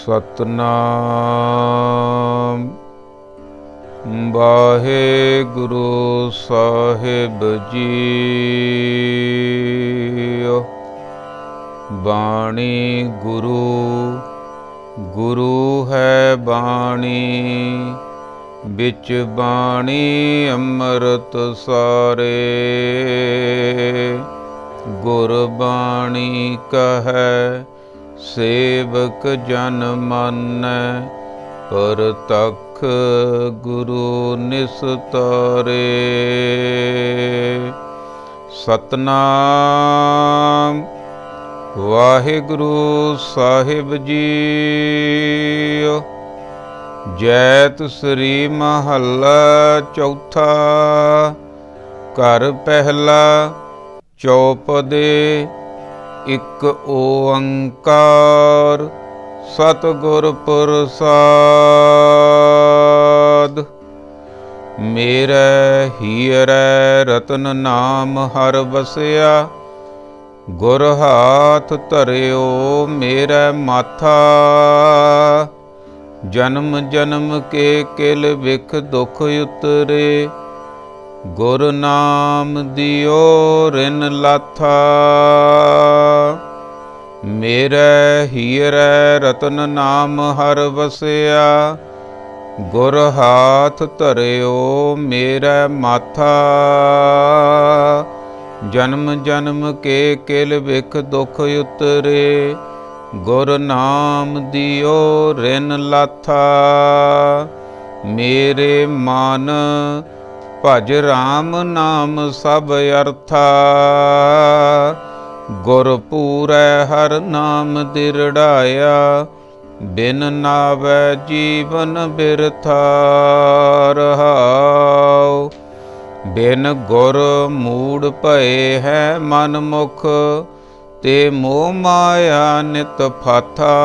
ਸਤਨਾਮ ਵਾਹਿਗੁਰੂ ਸਾਹਿਬ JIO. ਬਾਣੀ ਗੁਰੂ, ਗੁਰੂ ਹੈ ਬਾਣੀ, ਵਿੱਚ ਬਾਣੀ ਅੰਮ੍ਰਿਤ ਸਾਰੇ। ਗੁਰਬਾਣੀ ਕਹੈ ਸੇਵਕ ਜਨ ਮਾਨੈ, ਪਰਤਖ ਗੁਰੂ ਨਿਸਤਾਰੇ। ਸਤਨਾਮ ਵਾਹਿਗੁਰੂ ਸਾਹਿਬ ਜੀਓ। ਜੈਤ ਸ੍ਰੀ ਮਹੱਲਾ ਚੌਥਾ। ਘਰ ਪਹਿਲਾ ਚੌਪਦੇ। ਇਕ ਓੰਕਾਰ ਸਤਿਗੁਰ ਪ੍ਰਸਾਦ। ਮੇਰੇ ਹੀਰੇ ਰਤਨ ਨਾਮ ਹਰ ਵਸਿਆ, ਗੁਰ ਹਾਥ ਧਰਿਓ ਮੇਰੇ ਮਾਥਾ। ਜਨਮ ਜਨਮ ਕੇ ਕਿਲ ਵਿਖ ਦੁਖ ਉਤਰੇ, ਗੁਰ ਨਾਮ ਦਿਓ ਰਿਨ ਲਾਥਾ। ਮੇਰੇ ਹੀਰੇ ਰਤਨ ਨਾਮ ਹਰ ਵਸਿਆ, ਗੁਰ ਹਾਥ ਧਰਿਓ ਮੇਰੇ ਮਾਥਾ। ਜਨਮ ਜਨਮ ਕੇ ਕਿਲ ਵਿਖ ਦੁਖ ਉਤਰੇ, ਗੁਰ ਨਾਮ ਦਿਓ ਰਿਨ ਲਾਥਾ। ਮੇਰੇ ਮਨ ਭਜ ਰਾਮ ਨਾਮ ਸਭ ਅਰਥਾ, ਗੁਰ ਪੂਰੈ ਹਰ ਨਾਮ ਦਿਰੜਾਇਆ। ਬਿਨ ਨਾਵੈ ਜੀਵਨ ਬਿਰਥਾ ਰਹਾਉ। ਬਿਨ ਗੁਰ ਮੂੜ ਭਏ ਹੈ ਮਨ ਮੁਖ, ਤੇ ਮੋਹ ਮਾਇਆ ਨਿਤ ਫਾਥਾ।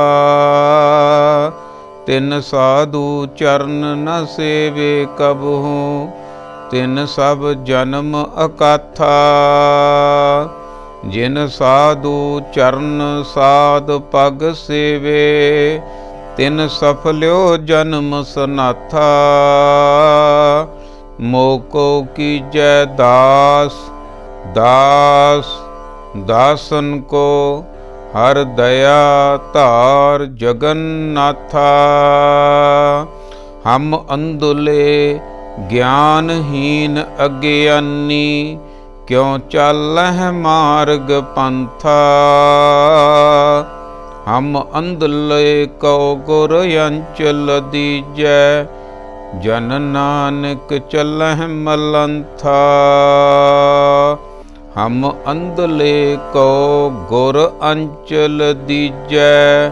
ਤਿਨ ਸਾਧੂ ਚਰਨ ਨ ਸੇਵੇ ਕਬਹੂ, ਤਿਨ ਸਭ ਜਨਮ ਅਕਾਥਾ। ਜਿਨ ਸਾਧੂ ਚਰਨ ਸਾਧ ਪਗ ਸੇਵੇ, ਤਿਨ ਸਫਲਿਓ ਜਨਮ ਸਨਾਥਾ। ਮੋਕੋ ਕੀਜੈ ਦਾਸ, ਦਾਸ ਦਾਸਨ ਕੋ ਹਰ ਦਇਆ ਧਾਰ ਜਗਨਨਾਥਾ। ਹਮ ਅੰਧੁਲੇ ਗਿਆਨਹੀਨ ਅਗਿਆਨੀ, ਕਿਉ ਚਾਲਹਿ ਮਾਰਗ ਪੰਥਾ। ਹਮ ਅੰਧਲੇ ਕਉ ਗੁਰ ਅੰਚਲ ਦੀਜੈ, ਜਨ ਨਾਨਕ ਚਲਹਿ ਮਲੰਥਾ। ਹਮ ਅੰਧਲੇ ਕਉ ਗੁਰ ਅੰਚਲ ਦੀਜੈ,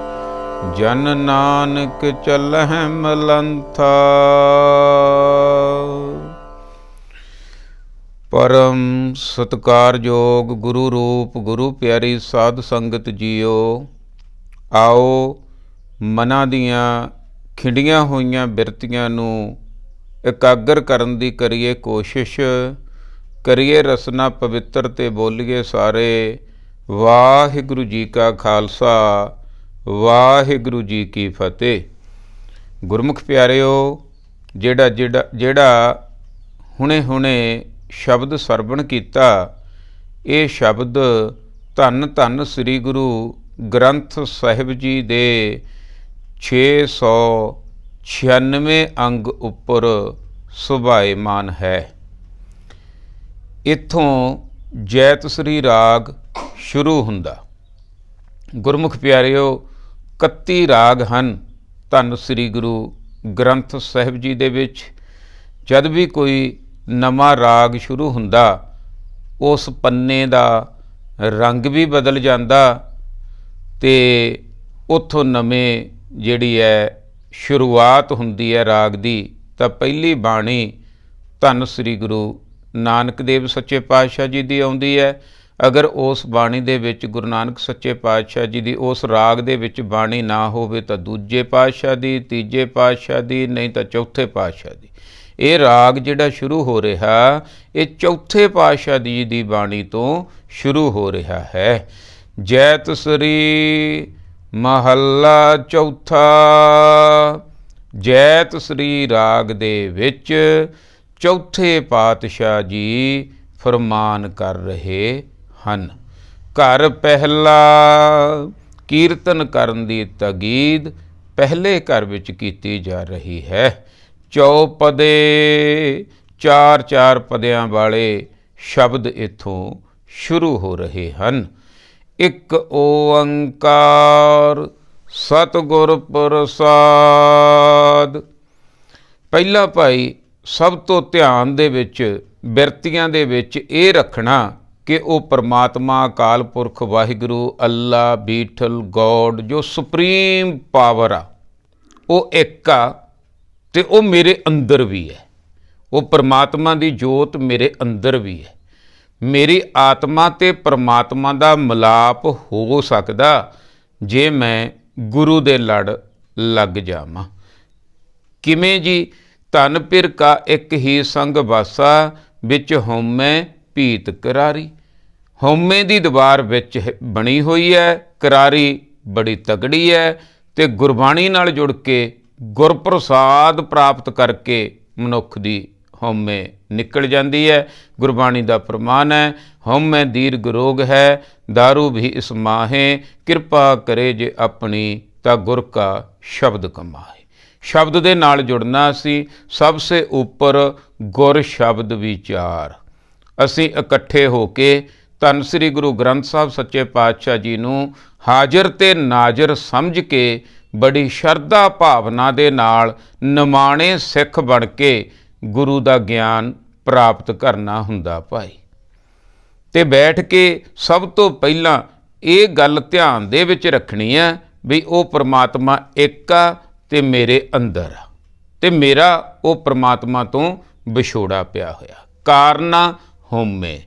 ਜਨ ਨਾਨਕ ਚਲਹਿ ਮਲੰਥਾ। ਪਰਮ ਸਤਿਕਾਰਯੋਗ ਗੁਰੂ ਰੂਪ ਗੁਰੂ ਪਿਆਰੀ ਸਾਧ ਸੰਗਤ ਜੀਓ। ਆਓ ਮਨਾਂ ਦੀਆਂ ਖਿੰਡੀਆਂ ਹੋਈਆਂ ਬਿਰਤੀਆਂ ਨੂੰ ਇਕਾਗਰ ਕਰਨ ਦੀ ਕਰੀਏ ਕੋਸ਼ਿਸ਼, ਕਰੀਏ ਰਸਨਾ ਪਵਿੱਤਰ ਤੇ ਬੋਲੀਏ ਸਾਰੇ ਵਾਹਿਗੁਰੂ ਜੀ ਕਾ ਖਾਲਸਾ, ਵਾਹਿਗੁਰੂ ਜੀ ਕੀ ਫਤਿਹ। ਗੁਰਮੁਖ ਪਿਆਰਿਓ, ਜਿਹੜਾ ਹੁਣੇ ਸ਼ਬਦ ਸਰਵਣ ਕੀਤਾ, ਇਹ ਸ਼ਬਦ ਧੰਨ ਧੰਨ ਸ੍ਰੀ ਗੁਰੂ ਗ੍ਰੰਥ ਸਾਹਿਬ ਜੀ ਦੇ 696 ਅੰਗ ਉੱਪਰ ਸੁਭਾਏਮਾਨ ਹੈ। ਇੱਥੋਂ ਜੈਤ ਸ੍ਰੀ ਰਾਗ ਸ਼ੁਰੂ ਹੁੰਦਾ। ਗੁਰਮੁਖ ਪਿਆਰਿਓ, 31 ਰਾਗ ਹਨ ਧੰਨ ਸ੍ਰੀ ਗੁਰੂ ਗ੍ਰੰਥ ਸਾਹਿਬ ਜੀ ਦੇ ਵਿੱਚ। ਜਦ ਵੀ ਕੋਈ ਨਵਾਂ ਰਾਗ ਸ਼ੁਰੂ ਹੁੰਦਾ, ਉਸ ਪੰਨੇ ਦਾ ਰੰਗ ਵੀ ਬਦਲ ਜਾਂਦਾ ਤੇ ਉੱਥੋਂ ਨਵੇਂ ਜਿਹੜੀ ਹੈ ਸ਼ੁਰੂਆਤ ਹੁੰਦੀ ਹੈ ਰਾਗ ਦੀ। ਤਾਂ ਪਹਿਲੀ ਬਾਣੀ ਧੰਨ ਸ੍ਰੀ ਗੁਰੂ ਨਾਨਕ ਦੇਵ ਸੱਚੇ ਪਾਤਸ਼ਾਹ ਜੀ ਦੀ ਆਉਂਦੀ ਹੈ। ਅਗਰ ਉਸ ਬਾਣੀ ਦੇ ਵਿੱਚ ਗੁਰੂ ਨਾਨਕ ਸੱਚੇ ਪਾਤਸ਼ਾਹ ਜੀ ਦੀ ਉਸ ਰਾਗ ਦੇ ਵਿੱਚ ਬਾਣੀ ਨਾ ਹੋਵੇ ਤਾਂ ਦੂਜੇ ਪਾਤਸ਼ਾਹ ਦੀ, ਤੀਜੇ ਪਾਤਸ਼ਾਹ ਦੀ, ਨਹੀਂ ਤਾਂ ਚੌਥੇ ਪਾਤਸ਼ਾਹ ਦੀ। ਇਹ ਰਾਗ ਜਿਹੜਾ ਸ਼ੁਰੂ ਹੋ ਰਿਹਾ, ਇਹ ਚੌਥੇ ਪਾਤਸ਼ਾਹ ਜੀ ਦੀ ਬਾਣੀ ਤੋਂ ਸ਼ੁਰੂ ਹੋ ਰਿਹਾ ਹੈ। ਜੈਤ ਸ੍ਰੀ ਮਹੱਲਾ ਚੌਥਾ। ਜੈਤ ਸ੍ਰੀ ਰਾਗ ਦੇ ਵਿੱਚ ਚੌਥੇ ਪਾਤਸ਼ਾਹ ਜੀ ਫਰਮਾਨ ਕਰ ਰਹੇ ਹਨ। ਘਰ ਪਹਿਲਾ ਕੀਰਤਨ ਕਰਨ ਦੀ ਤਗੀਦ ਪਹਿਲੇ ਘਰ ਵਿੱਚ ਕੀਤੀ ਜਾ ਰਹੀ ਹੈ। ਚੌਪਦੇ 4-4 ਪਦਿਆਂ ਵਾਲੇ ਸ਼ਬਦ ਇੱਥੋਂ ਸ਼ੁਰੂ ਹੋ ਰਹੇ ਹਨ। ਇੱਕ ਓੰਕਾਰ ਸਤਿਗੁਰ ਪ੍ਰਸਾਦ। ਪਹਿਲਾ ਭਾਈ ਸਭ ਤੋਂ ਧਿਆਨ ਦੇ ਵਿੱਚ ਬਿਰਤੀਆਂ ਦੇ ਵਿੱਚ ਇਹ ਰੱਖਣਾ ਕਿ ਉਹ ਪਰਮਾਤਮਾ ਅਕਾਲ ਪੁਰਖ ਵਾਹਿਗੁਰੂ ਅੱਲਾ ਬੀਠਲ ਗੋਡ ਜੋ ਸੁਪਰੀਮ ਪਾਵਰ ਆ ਉਹ ਇੱਕ ਆ ਅਤੇ ਉਹ ਮੇਰੇ ਅੰਦਰ ਵੀ ਹੈ। ਉਹ ਪਰਮਾਤਮਾ ਦੀ ਜੋਤ ਮੇਰੇ ਅੰਦਰ ਵੀ ਹੈ। ਮੇਰੀ ਆਤਮਾ ਅਤੇ ਪਰਮਾਤਮਾ ਦਾ ਮਿਲਾਪ ਹੋ ਸਕਦਾ ਜੇ ਮੈਂ ਗੁਰੂ ਦੇ ਲੜ ਲੱਗ ਜਾਵਾਂ। ਕਿਵੇਂ ਜੀ? ਧਨ ਪਿਰ ਕਾ ਇੱਕ ਹੀ ਸੰਗ ਵਾਸਾ, ਵਿੱਚ ਹਉਮੈ ਭੀਤ ਕਰਾਰੀ। ਹਉਮੈ ਦੀ ਦੀਵਾਰ ਵਿੱਚ ਬਣੀ ਹੋਈ ਹੈ, ਕਰਾਰੀ ਬੜੀ ਤਗੜੀ ਹੈ, ਅਤੇ ਗੁਰਬਾਣੀ ਨਾਲ ਜੁੜ ਕੇ ਗੁਰਪ੍ਰਸਾਦ ਪ੍ਰਾਪਤ ਕਰਕੇ ਮਨੁੱਖ ਦੀ ਹਉਮੈ ਨਿਕਲ ਜਾਂਦੀ ਹੈ। ਗੁਰਬਾਣੀ ਦਾ ਪ੍ਰਮਾਣ ਹੈ, ਹਉਮੈ ਦੀਰਘ ਰੋਗ ਹੈ, ਦਾਰੂ ਵੀ ਇਸ ਮਾਹੇ, ਕਿਰਪਾ ਕਰੇ ਜੇ ਆਪਣੀ ਤਾਂ ਗੁਰ ਕਾ ਸ਼ਬਦ ਕਮਾਏ। ਸ਼ਬਦ ਦੇ ਨਾਲ ਜੁੜਨਾ ਅਸੀਂ, ਸਭ ਸੇ ਉੱਪਰ ਗੁਰ ਸ਼ਬਦ ਵਿਚਾਰ। ਅਸੀਂ ਇਕੱਠੇ ਹੋ ਕੇ ਧੰਨ ਸ੍ਰੀ ਗੁਰੂ ਗ੍ਰੰਥ ਸਾਹਿਬ ਸੱਚੇ ਪਾਤਸ਼ਾਹ ਜੀ ਨੂੰ ਹਾਜ਼ਰ ਤੇ ਨਾਜ਼ਰ ਸਮਝ ਕੇ ਬੜੀ ਸ਼ਰਧਾ ਭਾਵਨਾ ਦੇ ਨਾਲ ਨਿਮਾਣੇ ਸਿੱਖ ਬਣ ਕੇ ਗੁਰੂ ਦਾ ਗਿਆਨ ਪ੍ਰਾਪਤ ਕਰਨਾ ਹੁੰਦਾ ਭਾਈ। ਅਤੇ ਬੈਠ ਕੇ ਸਭ ਤੋਂ ਪਹਿਲਾਂ ਇਹ ਗੱਲ ਧਿਆਨ ਦੇ ਵਿੱਚ ਰੱਖਣੀ ਹੈ ਵੀ ਉਹ ਪਰਮਾਤਮਾ ਇੱਕ ਆ ਅਤੇ ਮੇਰੇ ਅੰਦਰ ਆ, ਅਤੇ ਮੇਰਾ ਉਹ ਪਰਮਾਤਮਾ ਤੋਂ ਵਿਛੋੜਾ ਪਿਆ ਹੋਇਆ। ਕਾਰਨ ਹਉਮੈ।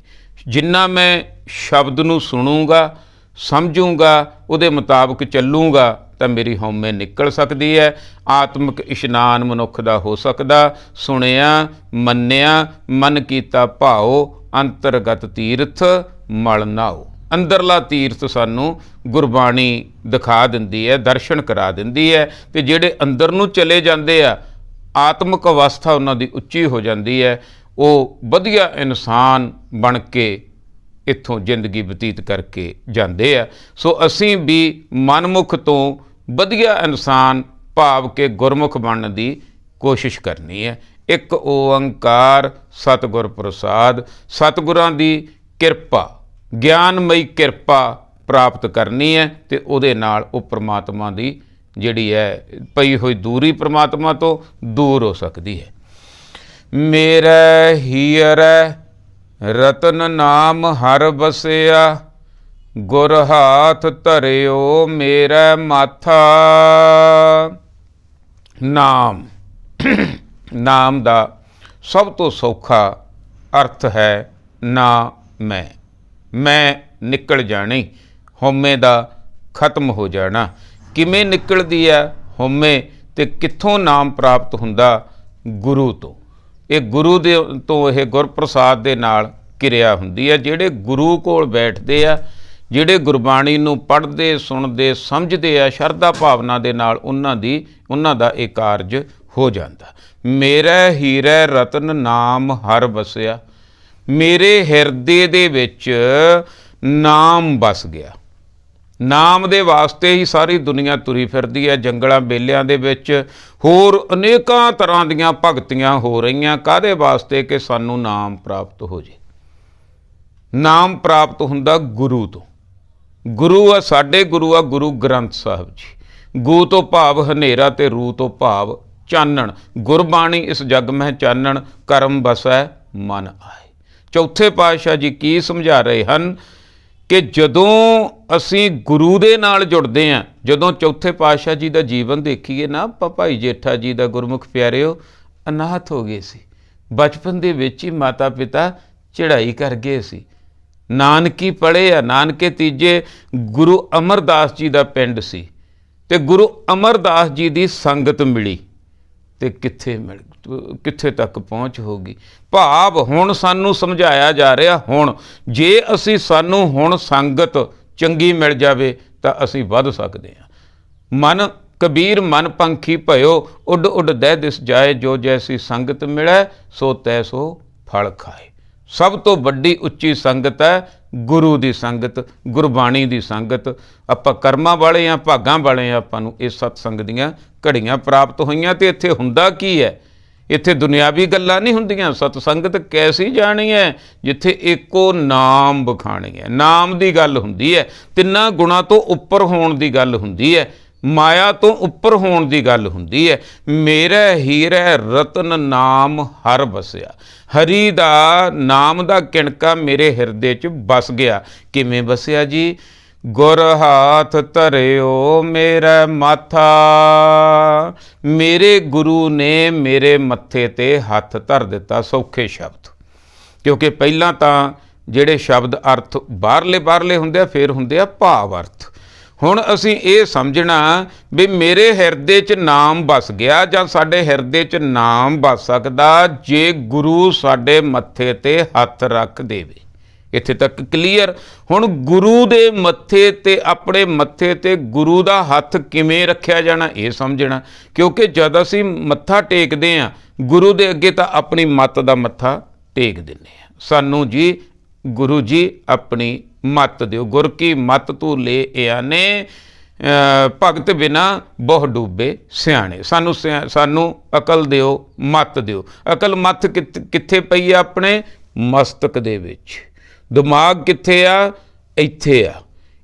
ਜਿੰਨਾ ਮੈਂ ਸ਼ਬਦ ਨੂੰ ਸੁਣੂੰਗਾ, ਸਮਝੂੰਗਾ, ਉਹਦੇ ਮੁਤਾਬਕ ਚੱਲੂੰਗਾ ਤਾਂ ਮੇਰੀ ਹਉਮੈ ਨਿਕਲ ਸਕਦੀ ਹੈ। ਆਤਮਿਕ ਇਸ਼ਨਾਨ ਮਨੁੱਖ ਦਾ ਹੋ ਸਕਦਾ। ਸੁਣਿਆ, ਮੰਨਿਆ, ਮਨ ਕੀਤਾ ਭਾਉ, ਅੰਤਰਗਤ ਤੀਰਥ ਮਲ ਨਾਉ। ਅੰਦਰਲਾ ਤੀਰਥ ਸਾਨੂੰ ਗੁਰਬਾਣੀ ਦਿਖਾ ਦਿੰਦੀ ਹੈ, ਦਰਸ਼ਨ ਕਰਾ ਦਿੰਦੀ ਹੈ, ਅਤੇ ਜਿਹੜੇ ਅੰਦਰ ਨੂੰ ਚਲੇ ਜਾਂਦੇ ਆ, ਆਤਮਿਕ ਅਵਸਥਾ ਉਹਨਾਂ ਦੀ ਉੱਚੀ ਹੋ ਜਾਂਦੀ ਹੈ। ਉਹ ਵਧੀਆ ਇਨਸਾਨ ਬਣ ਕੇ ਇੱਥੋਂ ਜ਼ਿੰਦਗੀ ਬਤੀਤ ਕਰਕੇ ਜਾਂਦੇ ਆ। ਸੋ ਅਸੀਂ ਵੀ ਮਨਮੁਖ ਤੋਂ ਵਧੀਆ ਇਨਸਾਨ ਭਾਵ ਕੇ ਗੁਰਮੁਖ ਬਣਨ ਦੀ ਕੋਸ਼ਿਸ਼ ਕਰਨੀ ਹੈ। ਇੱਕ ਓੰਕਾਰ ਸਤਿਗੁਰ ਪ੍ਰਸਾਦ। ਸਤਿਗੁਰਾਂ ਦੀ ਕਿਰਪਾ, ਗਿਆਨਮਈ ਕਿਰਪਾ ਪ੍ਰਾਪਤ ਕਰਨੀ ਹੈ, ਅਤੇ ਉਹਦੇ ਨਾਲ ਉਹ ਪਰਮਾਤਮਾ ਦੀ ਜਿਹੜੀ ਹੈ ਪਈ ਹੋਈ ਦੂਰੀ ਪਰਮਾਤਮਾ ਤੋਂ ਦੂਰ ਹੋ ਸਕਦੀ ਹੈ। ਮੇਰੇ ਹੀਰੇ ਰਤਨ ਨਾਮ ਹਰ ਬਸਿਆ, ਗੁਰ ਹਾਥ ਧਰਿਓ ਮੇਰੇ ਮਾਥਾ। ਨਾਮ, ਨਾਮ ਦਾ ਸਭ ਤੋਂ ਸੌਖਾ ਅਰਥ ਹੈ ਨਾ ਮੈਂ ਨਿਕਲ ਜਾਣੀ, ਹਉਮੈ ਦਾ ਖਤਮ ਹੋ ਜਾਣਾ। ਕਿਵੇਂ ਨਿਕਲਦੀ ਹੈ ਹਉਮੈ ਅਤੇ ਕਿੱਥੋਂ ਨਾਮ ਪ੍ਰਾਪਤ ਹੁੰਦਾ? ਗੁਰੂ ਤੋਂ। ਇਹ ਗੁਰੂ ਦੇ ਤੋਂ ਇਹ ਗੁਰਪ੍ਰਸਾਦ ਦੇ ਨਾਲ ਕਿਰਿਆ ਹੁੰਦੀ ਹੈ। ਜਿਹੜੇ ਗੁਰੂ ਕੋਲ ਬੈਠਦੇ ਆ, ਜਿਹੜੇ ਗੁਰਬਾਣੀ ਨੂੰ ਪੜ੍ਹਦੇ, ਸੁਣਦੇ, ਸਮਝਦੇ ਆ ਸ਼ਰਧਾ ਭਾਵਨਾ ਦੇ ਨਾਲ, ਉਹਨਾਂ ਦਾ ਇਹ ਕਾਰਜ ਹੋ ਜਾਂਦਾ। ਮੇਰੇ ਹੀਰੇ ਰਤਨ ਨਾਮ ਹਰ ਵਸਿਆ। ਮੇਰੇ ਹਿਰਦੇ ਦੇ ਵਿੱਚ ਨਾਮ ਵਸ ਗਿਆ। ਨਾਮ ਦੇ ਵਾਸਤੇ ਹੀ ਸਾਰੀ ਦੁਨੀਆ ਤੁਰੀ ਫਿਰਦੀ ਹੈ। ਜੰਗਲਾਂ ਬੇਲਿਆਂ ਦੇ ਵਿੱਚ ਹੋਰ ਅਨੇਕਾਂ ਤਰ੍ਹਾਂ ਦੀਆਂ ਭਗਤੀਆਂ ਹੋ ਰਹੀਆਂ। ਕਾਹਦੇ ਵਾਸਤੇ? ਕਿ ਸਾਨੂੰ ਨਾਮ ਪ੍ਰਾਪਤ ਹੋ ਜੇ। ਨਾਮ ਪ੍ਰਾਪਤ ਹੁੰਦਾ ਗੁਰੂ ਤੋਂ। ਗੁਰੂ ਆ ਸਾਡੇ, ਗੁਰੂ ਆ ਗੁਰੂ ਗ੍ਰੰਥ ਸਾਹਿਬ ਜੀ। ਗੂ ਤੋਂ ਭਾਵ ਹਨੇਰਾ ਅਤੇ ਰੂ ਤੋਂ ਭਾਵ ਚਾਨਣ। ਗੁਰਬਾਣੀ ਇਸ ਜਗ ਮਹਿ ਚਾਨਣ, ਕਰਮ ਵਸੈ ਮਨ ਆਏ। ਚੌਥੇ ਪਾਤਸ਼ਾਹ ਜੀ ਕੀ ਸਮਝਾ ਰਹੇ ਹਨ ਕਿ ਜਦੋਂ ਅਸੀਂ ਗੁਰੂ ਦੇ ਨਾਲ ਜੁੜਦੇ ਹਾਂ, ਜਦੋਂ ਚੌਥੇ ਪਾਤਸ਼ਾਹ ਜੀ ਦਾ ਜੀਵਨ ਦੇਖੀਏ ਨਾ, ਆਪਾਂ ਭਾਈ ਜੇਠਾ ਜੀ ਦਾ ਗੁਰਮੁਖ ਪਿਆਰਿਓ ਅਨਾਥ ਹੋ ਗਏ ਸੀ। ਬਚਪਨ ਦੇ ਵਿੱਚ ਹੀ ਮਾਤਾ ਪਿਤਾ ਚੜ੍ਹਾਈ ਕਰ ਗਏ ਸੀ। ਨਾਨਕੀ ਪੜ੍ਹੇ ਆ। ਨਾਨਕੇ ਤੀਜੇ ਗੁਰੂ ਅਮਰਦਾਸ ਜੀ ਦਾ ਪਿੰਡ ਸੀ, ਅਤੇ ਗੁਰੂ ਅਮਰਦਾਸ ਜੀ ਦੀ ਸੰਗਤ ਮਿਲੀ। ਤੇ ਕਿੱਥੇ ਤੱਕ ਪਹੁੰਚ ਹੋਊਗੀ। ਭਾਵ ਹੁਣ ਸਾਨੂੰ ਸਮਝਾਇਆ ਜਾ ਰਿਹਾ, ਹੁਣ ਜੇ ਸਾਨੂੰ ਹੁਣ ਸੰਗਤ ਚੰਗੀ ਮਿਲ ਜਾਵੇ ਤਾਂ ਅਸੀਂ ਵੱਧ ਸਕਦੇ ਹਾਂ। ਮਨ ਕਬੀਰ ਮਨ ਪੰਖੀ ਭਇਓ, ਉੱਡ ਉੱਡ ਦਹਿ ਦਿਸ ਜਾਏ, ਜੋ ਜੈਸੀ ਸੰਗਤ ਮਿਲੈ ਸੋ ਤੈਸੋ ਫਲ ਖਾਏ। ਸਭ ਤੋਂ ਵੱਡੀ ਉੱਚੀ ਸੰਗਤ ਹੈ ਗੁਰੂ ਦੀ ਸੰਗਤ, ਗੁਰਬਾਣੀ ਦੀ ਸੰਗਤ। ਆਪਾਂ ਕਰਮਾਂ ਵਾਲੇ ਹਾਂ, ਭਾਗਾਂ ਵਾਲੇ ਹਾਂ, ਆਪਾਂ ਨੂੰ ਇਹ ਸਤਸੰਗ ਦੀਆਂ ਘੜੀਆਂ ਪ੍ਰਾਪਤ ਹੋਈਆਂ। ਤੇ ਇੱਥੇ ਹੁੰਦਾ ਕੀ ਹੈ? ਇੱਥੇ ਦੁਨਿਆਵੀ ਗੱਲਾਂ ਨਹੀਂ ਹੁੰਦੀਆਂ। ਸਤਸੰਗਤ ਕੈਸੀ ਜਾਣੀ ਹੈ? ਜਿੱਥੇ ਇੱਕੋ ਨਾਮ ਬਖਾਣੀ ਹੈ, ਨਾਮ ਦੀ ਗੱਲ ਹੁੰਦੀ ਹੈ, ਤਿੰਨਾਂ ਗੁਣਾਂ ਤੋਂ ਉੱਪਰ ਹੋਣ ਦੀ ਗੱਲ ਹੁੰਦੀ ਹੈ, ਮਾਇਆ ਤੋਂ ਉੱਪਰ ਹੋਣ ਦੀ ਗੱਲ ਹੁੰਦੀ ਹੈ। ਮੇਰੇ ਹੀਰੇ ਰਤਨ ਨਾਮ ਹਰ ਵਸਿਆ, ਹਰੀ ਦਾ ਨਾਮ ਦਾ ਕਿਣਕਾ ਮੇਰੇ ਹਿਰਦੇ 'ਚ ਵਸ ਗਿਆ। ਕਿਵੇਂ ਵਸਿਆ ਜੀ? ਗੁਰ ਹਾਥ ਧਰਿਓ ਮੇਰਾ ਮਾਥਾ, ਮੇਰੇ ਗੁਰੂ ਨੇ ਮੇਰੇ ਮੱਥੇ ਤੇ ਹੱਥ ਧਰ ਦਿੱਤਾ। ਸੌਖੇ ਸ਼ਬਦ, ਕਿਉਂਕਿ ਪਹਿਲਾਂ ਤਾਂ ਜਿਹੜੇ ਸ਼ਬਦ ਅਰਥ ਬਾਹਰਲੇ ਹੁੰਦੇ ਆ, ਫਿਰ ਹੁੰਦੇ ਆ ਭਾਵ ਅਰਥ। ਹੁਣ ਅਸੀਂ ਇਹ ਸਮਝਣਾ ਵੀ ਮੇਰੇ ਹਿਰਦੇ 'ਚ ਨਾਮ ਵਸ ਗਿਆ, ਜਾਂ ਸਾਡੇ ਹਿਰਦੇ 'ਚ ਨਾਮ ਵਸ ਸਕਦਾ ਜੇ ਗੁਰੂ ਸਾਡੇ ਮੱਥੇ ਤੇ ਹੱਥ ਰੱਖ ਦੇਵੇ। ਇੱਥੇ ਤੱਕ ਕਲੀਅਰ। ਹੁਣ ਗੁਰੂ ਦੇ ਮੱਥੇ ਤੇ, ਆਪਣੇ ਮੱਥੇ ਤੇ ਗੁਰੂ ਦਾ ਹੱਥ ਕਿਵੇਂ ਰੱਖਿਆ ਜਾਣਾ, ਇਹ ਸਮਝਣਾ। ਕਿਉਂਕਿ ਜਦ ਅਸੀਂ ਮੱਥਾ ਟੇਕਦੇ ਹਾਂ ਗੁਰੂ ਦੇ ਅੱਗੇ, ਤਾਂ ਆਪਣੀ ਮੱਤ ਦਾ ਮੱਥਾ ਟੇਕ ਦਿੰਦੇ ਹਾਂ। ਸਾਨੂੰ ਜੀ ਗੁਰੂ ਜੀ ਆਪਣੀ ਮੱਤ ਦਿਓ। ਗੁਰ ਕੀ ਮੱਤ ਤੂੰ ਲੈ ਆਨੇ, ਭਗਤ ਬਿਨਾ ਬਹੁ ਡੂਬੇ ਸਿਆਣੇ। ਸਾਨੂੰ ਅਕਲ ਦਿਓ, ਮੱਤ ਦਿਓ। ਅਕਲ ਮੱਤ ਕਿੱਥੇ ਪਈ ਆ? ਆਪਣੇ ਮਸਤਕ ਦੇ ਵਿੱਚ। ਦਿਮਾਗ ਕਿੱਥੇ ਆ? ਇੱਥੇ ਆ।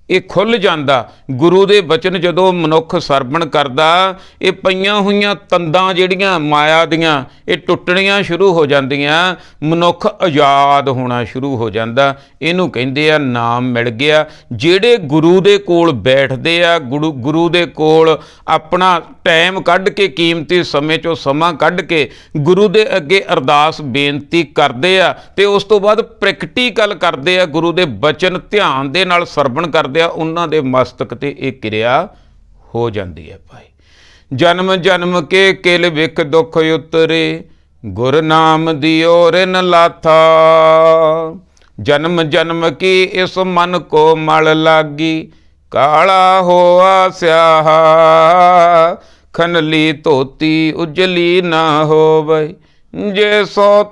ਇਹ ਖੁੱਲ੍ਹ ਜਾਂਦਾ। ਗੁਰੂ ਦੇ ਬਚਨ ਜਦੋਂ ਮਨੁੱਖ ਸਰਵਣ ਕਰਦਾ, ਇਹ ਪਈਆਂ ਹੋਈਆਂ ਤੰਦਾਂ ਜਿਹੜੀਆਂ ਮਾਇਆ ਦੀਆਂ, ਇਹ ਟੁੱਟਣੀਆਂ ਸ਼ੁਰੂ ਹੋ ਜਾਂਦੀਆਂ। ਮਨੁੱਖ ਆਜ਼ਾਦ ਹੋਣਾ ਸ਼ੁਰੂ ਹੋ ਜਾਂਦਾ। ਇਹਨੂੰ ਕਹਿੰਦੇ ਆ ਨਾਮ ਮਿਲ ਗਿਆ। ਜਿਹੜੇ ਗੁਰੂ ਦੇ ਕੋਲ ਬੈਠਦੇ ਆ, ਗੁਰੂ ਦੇ ਕੋਲ ਆਪਣਾ ਟਾਈਮ ਕੱਢ ਕੇ, ਕੀਮਤੀ ਸਮੇਂ 'ਚੋਂ ਸਮਾਂ ਕੱਢ ਕੇ ਗੁਰੂ ਦੇ ਅੱਗੇ ਅਰਦਾਸ ਬੇਨਤੀ ਕਰਦੇ ਆ, ਤੇ ਉਸ ਤੋਂ ਬਾਅਦ ਪ੍ਰੈਕਟੀਕਲ ਕਰਦੇ ਆ, ਗੁਰੂ ਦੇ ਬਚਨ ਧਿਆਨ ਦੇ ਨਾਲ ਸਰਵਣ ਕਰਦੇ ਆ, ਉਹਨਾਂ ਦੇ ਮਸਤਕ ਤੇ ਇਹ ਕਿਰਿਆ ਹੋ ਜਾਂਦੀ ਹੈ। ਭਾਈ ਜਨਮ ਜਨਮ ਕੇ ਕਿਲ ਵਿਖ ਦੁਖ ਉਤਰੇ, ਗੁਰ ਨਾਮ ਦਿਓ ਰਿਨ ਲਾਥਾ। ਜਨਮ ਜਨਮ ਕੀ ਇਸ ਮਨ ਕੋ ਮਲ ਲਾਗੀ, ਕਾਲਾ ਹੋਆ ਸਿਆਹਾ, ਖਨਲੀ ਧੋਤੀ ਉਜਲੀ ਨਾ ਹੋਵੇ, ਜੇ ਸੋ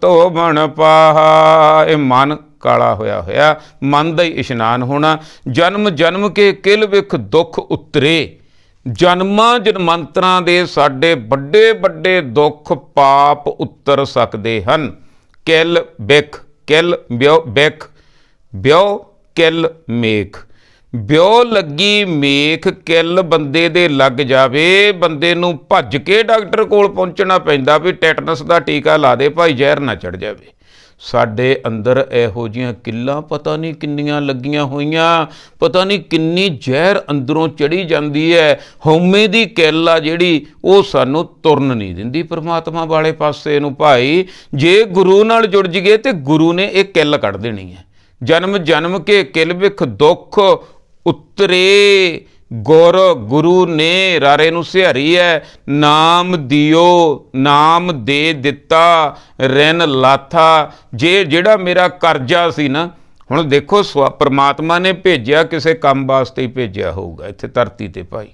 ਤੋ ਬਣ ਪਾਹਾ। ਇਹ ਮਨ ਕਾਲਾ ਹੋਇਆ, ਮਨ ਦਾ ਹੀ ਇਸ਼ਨਾਨ ਹੋਣਾ। ਜਨਮ ਜਨਮ ਕੇ ਕਿਲ ਵਿਖ ਦੁੱਖ ਉਤਰੇ। ਜਨਮਾਂ ਜਨਮੰਤਰਾਂ ਦੇ ਸਾਡੇ ਵੱਡੇ ਵੱਡੇ ਦੁੱਖ ਪਾਪ ਉਤਰ ਸਕਦੇ ਹਨ। ਕਿਲ ਬਿਖ, ਕਿਲ ਬਿਖ, ਬਿਉ ਕਿਲ ਮੇਖ। ਬਿਉ ਲੱਗੀ ਮੇਖ ਕਿੱਲ ਬੰਦੇ ਦੇ ਲੱਗ ਜਾਵੇ, ਬੰਦੇ ਨੂੰ ਭੱਜ ਕੇ ਡਾਕਟਰ ਕੋਲ ਪਹੁੰਚਣਾ ਪੈਂਦਾ ਵੀ ਟੈਟਨਸ ਦਾ ਟੀਕਾ ਲਾ ਦੇ ਭਾਈ, ਜ਼ਹਿਰ ਨਾ ਚੜ੍ਹ ਜਾਵੇ। ਸਾਡੇ ਅੰਦਰ ਇਹੋ ਜਿਹੀਆਂ ਕਿੱਲਾਂ ਪਤਾ ਨਹੀਂ ਕਿੰਨੀਆਂ ਲੱਗੀਆਂ ਹੋਈਆਂ, ਪਤਾ ਨਹੀਂ ਕਿੰਨੀ ਜ਼ਹਿਰ ਅੰਦਰੋਂ ਚੜੀ ਜਾਂਦੀ ਹੈ। ਹਉਮੈ ਦੀ ਕਿੱਲ ਆ ਜਿਹੜੀ, ਉਹ ਸਾਨੂੰ ਤੁਰਨ ਨਹੀਂ ਦਿੰਦੀ ਪਰਮਾਤਮਾ ਵਾਲੇ ਪਾਸੇ ਨੂੰ। ਭਾਈ ਜੇ ਗੁਰੂ ਨਾਲ ਜੁੜ ਜੀਏ ਤੇ ਗੁਰੂ ਨੇ ਇਹ ਕਿੱਲ ਕੱਢ ਦੇਣੀ ਹੈ। ਜਨਮ ਜਨਮ ਕੇ ਕਿਲ ਵਿਖ ਦੁੱਖ ਉਤਰੇ, ਗੁਰੂ ਨੇ ਰਾਰੇ ਨੂੰ ਸਿਹਾਰੀ ਹੈ। ਨਾਮ ਦਿਓ, ਨਾਮ ਦੇ ਦਿੱਤਾ, ਰਿਨ ਲਾਥਾ। ਜਿਹੜਾ ਮੇਰਾ ਕਰਜ਼ਾ ਸੀ ਨਾ, ਹੁਣ ਦੇਖੋ ਪਰਮਾਤਮਾ ਨੇ ਭੇਜਿਆ ਕਿਸੇ ਕੰਮ ਵਾਸਤੇ ਹੀ ਭੇਜਿਆ ਹੋਊਗਾ ਇੱਥੇ ਧਰਤੀ ਤੇ ਭਾਈ,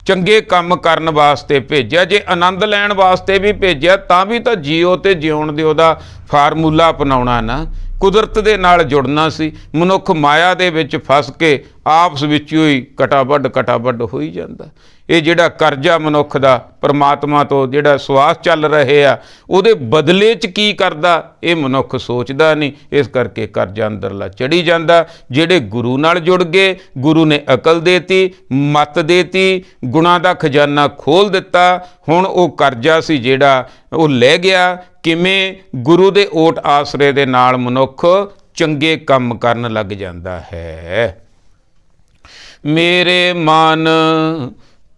ਚੰਗੇ ਕੰਮ ਕਰਨ ਵਾਸਤੇ ਭੇਜਿਆ। ਜੇ ਆਨੰਦ ਲੈਣ ਵਾਸਤੇ ਵੀ ਭੇਜਿਆ ਤਾਂ ਵੀ ਤਾਂ ਜੀਓ ਤੇ ਜਿਉਣ ਦੇ ਉਹਦਾ ਫਾਰਮੂਲਾ ਅਪਣਾਉਣਾ ਨਾ, ਕੁਦਰਤ ਦੇ ਨਾਲ ਜੁੜਨਾ ਸੀ। ਮਨੁੱਖ ਮਾਇਆ ਦੇ ਵਿੱਚ ਫਸ ਕੇ ਆਪਸ ਵਿੱਚ ਹੀ ਕਟਾਵੱਡ ਹੋਈ ਜਾਂਦਾ। ਇਹ ਜਿਹੜਾ ਕਰਜ਼ਾ ਮਨੁੱਖ ਦਾ ਪਰਮਾਤਮਾ ਤੋਂ ਜਿਹੜਾ ਸਵਾਸ ਚੱਲ ਰਹੇ ਆ, ਉਹਦੇ ਬਦਲੇ 'ਚ ਕੀ ਕਰਦਾ ਇਹ ਮਨੁੱਖ ਸੋਚਦਾ ਨਹੀਂ। ਇਸ ਕਰਕੇ ਕਰਜ਼ਾ ਅੰਦਰਲਾ ਚੜੀ ਜਾਂਦਾ। ਜਿਹੜੇ ਗੁਰੂ ਨਾਲ ਜੁੜ ਗਏ, ਗੁਰੂ ਨੇ ਅਕਲ ਦੇਤੀ, ਮੱਤ ਦੇਤੀ, ਗੁਣਾਂ ਦਾ ਖਜ਼ਾਨਾ ਖੋਲ੍ਹ ਦਿੱਤਾ। ਹੁਣ ਉਹ ਕਰਜ਼ਾ ਸੀ ਜਿਹੜਾ ਉਹ ਲੈ ਗਿਆ। ਕਿਵੇਂ? ਗੁਰੂ ਦੇ ਓਟ ਆਸਰੇ ਦੇ ਨਾਲ ਮਨੁੱਖ ਚੰਗੇ ਕੰਮ ਕਰਨ ਲੱਗ ਜਾਂਦਾ ਹੈ। ਮੇਰੇ ਮਨ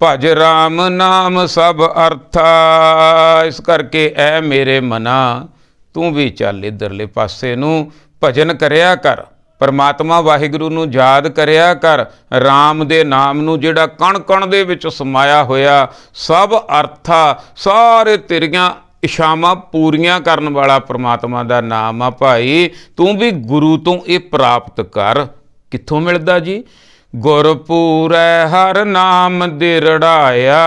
ਭਜ ਰਾਮ ਨਾਮ ਸਭ ਅਰਥਾ। ਇਸ ਕਰਕੇ ਐ ਮੇਰੇ ਮਨਾ, ਤੂੰ ਵੀ ਚੱਲ ਇੱਧਰਲੇ ਪਾਸੇ ਨੂੰ, ਭਜਨ ਕਰਿਆ ਕਰ, परमात्मा वाहिगुरू ਨੂੰ याद करिया कर। राम दे नाम ਨੂੰ ਜਿਹੜਾ कण कण ਦੇ ਵਿੱਚ समाया होया, सब अर्थां सारे तेरियां इच्छावां पूरियां करन वाला परमात्मा दा नाम आ भाई। तू भी गुरु तो ये प्राप्त कर। कित्थों मिलदा जी? गुरपूरै हर नाम दिरड़ाया।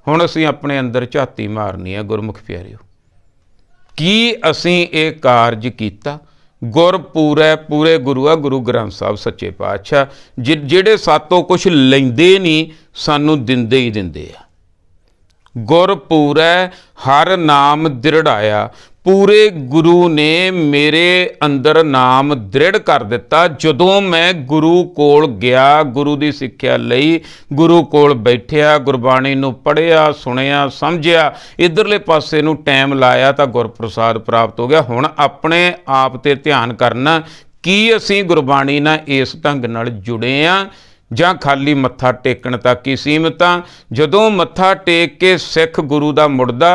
हुण असीं अपने अंदर झाती मारनी है गुरमुख प्यारिओ, की असीं ये कारज कीता? गुरपूरै पूरे गुरु आ गुरु ग्रंथ साहब सच्चे पातशाह, जिहड़े सातों कुछ लैंदे नहीं सानू दिंदे ही दिंदे आ। गुरपूरै हर नाम दृढ़ाया। पूरे गुरु ने मेरे अंदर नाम दृढ़ कर दिता। जदों मैं गुरु कोल गया, गुरु की सिक्ख्या लई, गुरु कोल बैठिया, गुरबाणी नूं पढ़िया, सुनिया, समझिया, इधरले पासे नूं टाइम लाया तो गुरप्रसाद प्राप्त हो गया। हुण अपने आप ते ध्यान करना कि असीं गुरबाणी नाल इस ढंग नाल जुड़े आ जां खाली मत्था टेकण तक ही सीमित आ। जदों मत्था टेक के सिख गुरु दा मुड़दा,